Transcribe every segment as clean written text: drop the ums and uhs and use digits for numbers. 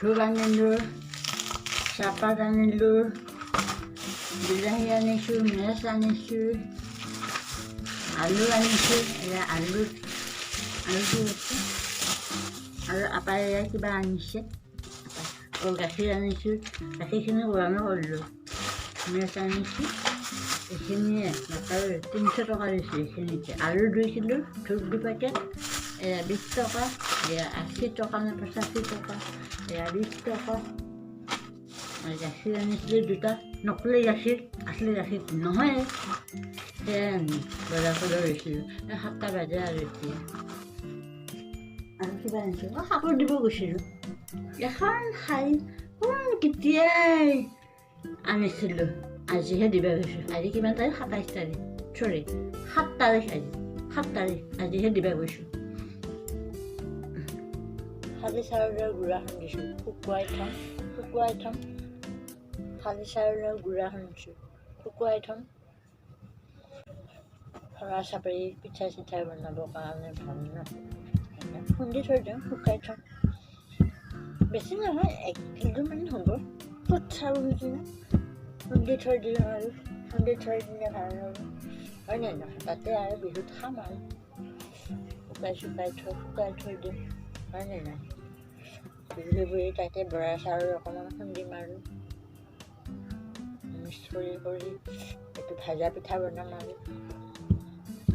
কঠু আনিলোঁ, চাহপাত আনিলোঁ, বিলাহী আনিছোঁ, মেচ আনিছোঁ, আলু আনিছোঁ, এয়া আলুটো আছে আৰু আপাই এয়া কিবা আনিছে আৰু গাখীৰ আনিছোঁ, গাখীৰখিনি গৰমে কৰিলোঁ, মেচ আনিছোঁ, এইখিনিয়ে আৰু 300 টকা দিছোঁ এইখিনিতে। আলু 2 কিলো, ধূপ 2 পেকেট, এয়া 20 টকা, এয়া 80 টকা নে 85 টকা, এয়া 20 টকা। আৰু গাখীৰ আনিছিলোঁ 2টা, নকলি গাখীৰ, আচলি গাখীৰ নহয়, সেয়াই আনি বজাৰ কৰিব গৈছিলোঁ। 7টা বাজে আৰু এতিয়া আৰু কিবা আনিছিলোঁ, কাপোৰ দিব গৈছিলোঁ। এখন শাৰী কেতিয়াই আনিছিলোঁ, আজিহে দিব গৈছোঁ। আজি কিমান তাৰিখ? 27 তাৰিখ, 7 তাৰিখ আজি, 7 তাৰিখ, আজিহে দিব গৈছোঁ। খালি চাউলৰ গুড়া খুন্দিছোঁ, শুকুৱাই থ'ম, খালি চাউলৰ গুড়া খুন্দিছোঁ, শুকুৱাই থ'ম। সৰা চাপৰি পিঠা চিঠা বনাবৰ কাৰণে ভাল ন, খুন্দি থৈ দিওঁ, শুকাই থ'ম। বেছি নহয়, 1 কিলোমান হ'ব। ফুট চাউল নিচিনা খুন্দি থৈ দিওঁ আৰু খুন্দি থৈ দিলে ভাল হ'ব, হয় নে নহয়? তাতে আৰু বিহুত খাম আৰু শুকাই থৈ দিম, হয় নে নহয়? বিহু বুঢ়ী তাতে বৰা চাউল অকণমান খুন্দিম আৰু মিক্স কৰি এইটো ভাজা পিঠা বনাম আৰু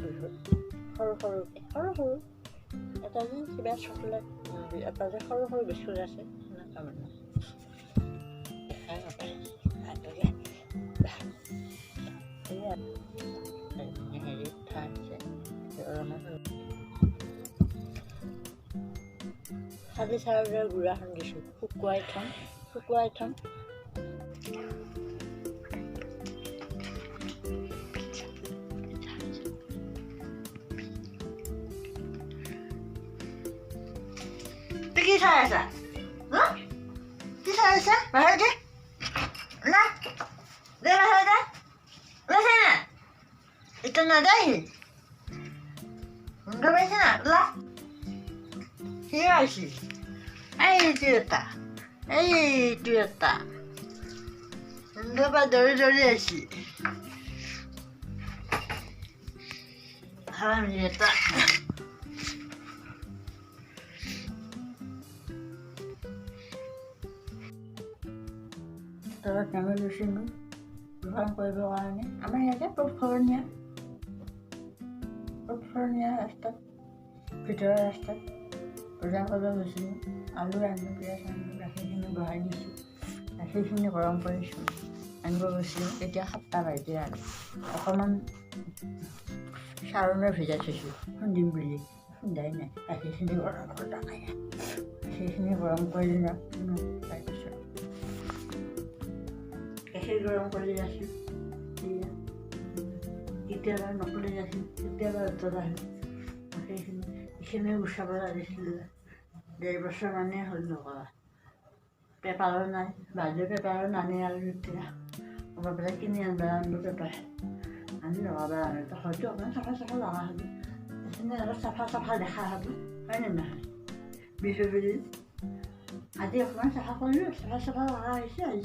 বিহুত সৰু এটা যে কিবা চকলেট, এটা যে সৰু বিস্কুট আছে, সেনেকুৱা বনাম। দেখাই নাপায় হেৰি ঠাই আছে অলপমান। খালি চাউলৰ গুড়া খুন্দিছোঁ, শুকুৱাই থ'ম। কি চাই আছা? কি চাই আছা? বাহিৰত দে, ওলা দে, বাহিৰত দে, ওলাইছে না? এতিয়া নাযায়হি, সুন্দৰ পাইছে না? ওলা কি আহিছিল? এইটো এটা সুন্দৰ পৰা দৌৰি আহিছে, হাৰামি এটা। তলত নামি গৈছিলোঁ দোকান কৰিবৰ কাৰণে। আমাৰ ইয়াতে পূবফৰণীয়া ৰাস্তাত, ভিতৰৰ ৰাস্তাত বজাৰ কৰিব গৈছিলোঁ। আলু আনিলোঁ, পিঁয়াজ আনিলোঁ, গাখীৰখিনি বহাই দিছোঁ, গাখীৰখিনি গৰম কৰিছোঁ, আনিব গৈছিলোঁ। এতিয়া 7টা বাজে আৰু অকণমান চাউলৰ ভিজাই থৈছোঁ খুন্দিম বুলি, খুন্দাই নাই। গাখীৰখিনি গৰম কৰি দিলোঁ, তাৰপিছত গাখীৰ গৰম কৰি আছোঁ। কেতিয়াবা নকলি গাখীৰ, কেতিয়াবা উতলা গাখীৰখিনি গুচাব লাগিছিলে। 1.5 বছৰ মানেই হ'ল নকৰা। পেপাৰো নাই, বাইদেউ পেপাৰো নানে আৰু এতিয়া ক'ব পাৰে কিনি আনিব পেপাৰ আনি লগাব আৰু হয়তো অকণমান চাফা লগা হ'ব, এইখিনি অলপ চাফা দেখা হ'ব, হয় নে নহয়? বিহু বুলি আজি অকণমান চাফা কৰিলোঁ, চাফা লগা হৈছে। আজি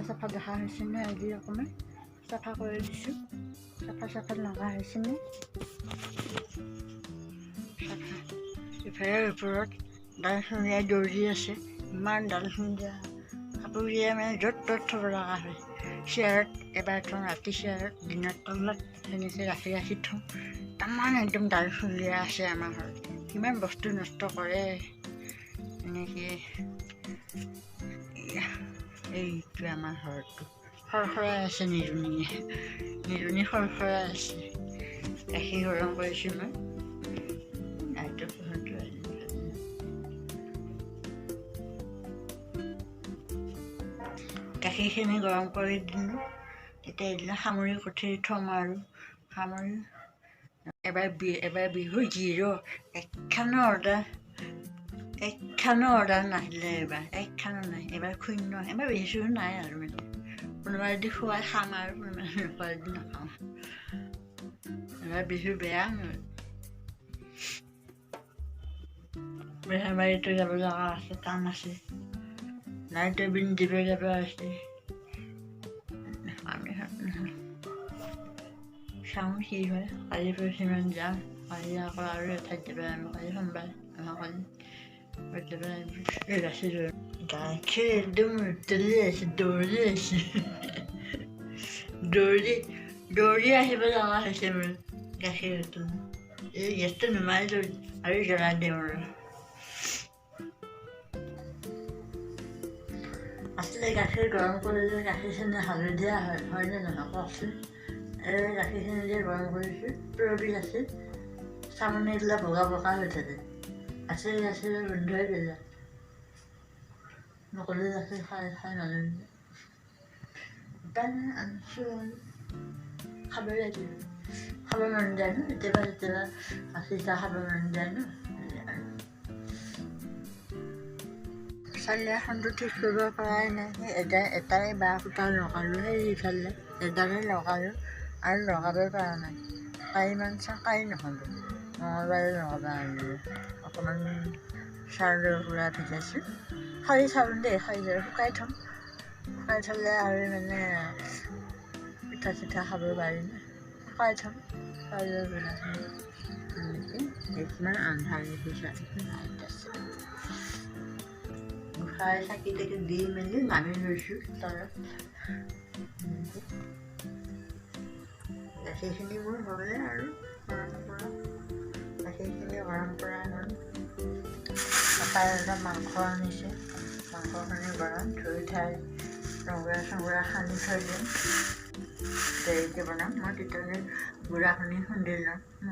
চাফা দেখা হৈছে নে? আজি অকণমান চাফা কৰি দিছোঁ, চাফা লগা হৈছে নে? ইফালে ওপৰত ডালখুলীয়া দৌৰি আছে, ইমান ডালখুলীয়া কাপোৰ দিয়ে মানে য'ত ত'ত থ'ব লগা হয়। চেয়াৰত এবাৰ থওঁ, ৰাতি চেয়াৰত, দিনত তলত সেনেকৈ ৰাখি থওঁ। তামান একদম ডালখুলীয়া আছে আমাৰ ঘৰত, কিমান বস্তু নষ্ট কৰে এনেকৈ। এইটো আমাৰ ঘৰটো খৰখৰাই আছে, নিৰুনি খৰখৰাই আছে। গাখীৰ গৰম কৰিছোঁ মই, গাখীৰখিনি গৰম কৰি দিলোঁ। তেতিয়া এইদিনা সামৰি কুঠি থ'ম আৰু সামৰি এবাৰ বিহু একখানো অৰ্ডাৰ নাহিলে, একখানো নাই। এবাৰ শূন্য, এবাৰ বিহু নাই আৰু মানে কোনোবা যদি খুৱাই খাম আৰু কোনোবা নোখোৱাই যদি নাখাওঁ। এবাৰ বিহু বেয়া বেহাৰবাৰীতো যাব লগা আছে, কাম আছে, লাইটৰ বিল দিব যাব আছে। চাওঁ কি হয়, কালি পৰহিমান যাম, কালি আকৌ আৰু এঠাইত যাব লাগিব, কালি সোমবাৰ কালি গাখীৰ একদম উতলি আছে, দৌৰি আছে, দৌৰি আহিব লগা হৈছে মোৰ গাখীৰটো। এই গেছটো নুমাইতো আৰু জ্বলাই দিওঁ আৰু। আচলতে গাখীৰ গৰম কৰিলে গাখীৰখিনি হালধীয়া হয়, হয়নে নহয় কওকচোন? এই গাখীৰখিনি যে গৰম কৰিছোঁ, পুৰবি গাখীৰ, চামনি দিলে বগা বগা হৈ থাকে, গাখীৰ গোন্ধই বেলেগ। মুকলি গাখীৰ খাই মানুহ আনিছোঁ, খাব লাগিব, খাব মন যায় ন, কেতিয়াবা গাখীৰ চাহ খাব মন যায় ন। চালে এখনটো ঠিক কৰিব পৰাই নাই, এটাই বাঁহ সূতা লগালোঁ, সেই ইফালে এডালে লগালোঁ আৰু লগাবই পৰা নাই, কাইমান কাই নহ'ব, মঙলবাৰে লগাব আনিলোঁ। অকণমান চাউলৰ গুড়া ভিজাইছোঁ, খৰি চাউল দেই, শুকাই থ'লে আৰু মানে পিঠা চিঠা খাব পাৰিম, শুকাই থ'ম চাউলৰ গুড়াখিনি এনেকৈ। ইমান আন্ধাৰ দেখিছা, লাইট আছে, গোসাঁই চাকি তাকি দি মেলি নামি লৈছোঁ তলত। গাখীৰখিনি মোৰ হ'লে আৰু গাখীৰখিনি গৰম কৰা হ'ল। পাপাই অলপ মাংস আনিছে, মাংসখিনি বনাম, ধুই ঠাই ৰঙা সানি থৈ দিম, দেৰিকৈ বনাম। মই তেতিয়ালৈ গুড়াখিনি খুন্দি ল'ম ন।